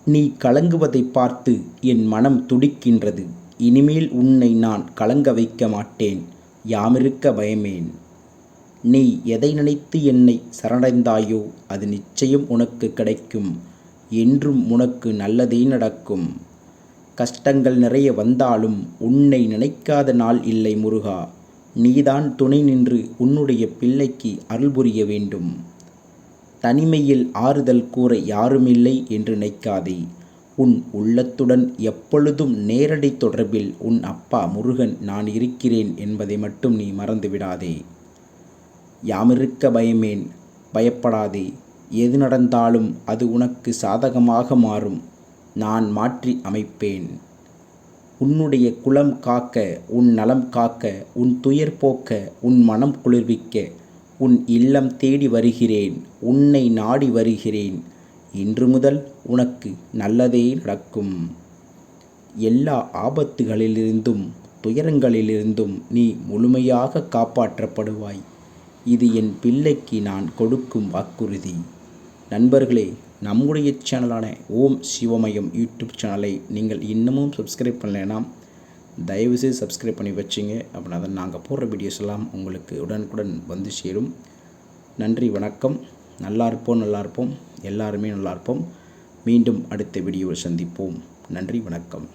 நீ கலங்குவதை பார்த்து என் மனம் துடிக்கின்றது. இனிமேல் உன்னை நான் கலங்க வைக்க மாட்டேன். யாமிருக்க பயமேன். நீ எதை நினைத்து என்னை சரணடைந்தாயோ அது நிச்சயம் உனக்கு கிடைக்கும். என்றும் உனக்கு நல்லதே நடக்கும். கஷ்டங்கள் நிறைய வந்தாலும் உன்னை நினைக்காத நாள் இல்லை முருகா. நீதான் துணை நின்று உன்னுடைய பிள்ளைக்கு அருள் புரிய வேண்டும். தனிமையில் ஆறுதல் கூற யாருமில்லை என்று நினைக்காதே. உன் உள்ளத்துடன் எப்பொழுதும் நேரடி தொடர்பில் உன் அப்பா முருகன் நான் இருக்கிறேன் என்பதை மட்டும் நீ மறந்துவிடாதே. யாமிருக்க பயமேன். பயப்படாதே. எது நடந்தாலும் அது உனக்கு சாதகமாக மாறும். நான் மாற்றி அமைப்பேன். உன்னுடைய குலம் காக்க, உன் நலம் காக்க, உன் துயர் போக்க, உன் மனம் குளிர்விக்க உன் இல்லம் தேடி வருகிறேன். உன்னை நாடி வருகிறேன். இன்று முதல் உனக்கு நல்லதே நடக்கும். எல்லா ஆபத்துகளிலிருந்தும் துயரங்களிலிருந்தும் நீ முழுமையாக காப்பாற்றப்படுவாய். இது என் பிள்ளைக்கு நான் கொடுக்கும் வாக்குறுதி. நண்பர்களே, நம்முடைய சேனலான ஓம் சிவமயம் யூடியூப் சேனலை நீங்கள் இன்னமும் சப்ஸ்கிரைப் பண்ணலைன்னா தயவுசெய்து சப்ஸ்கிரைப் பண்ணி வச்சுங்க. அப்படின்னா தான் நாங்கள் போடுற வீடியோஸ் எல்லாம் உங்களுக்கு உடனுக்குடன் வந்து சேரும். நன்றி, வணக்கம். நல்லா இருப்போம். எல்லாருமே நல்லா இருப்போம். மீண்டும் அடுத்த வீடியோவில் சந்திப்போம். நன்றி, வணக்கம்.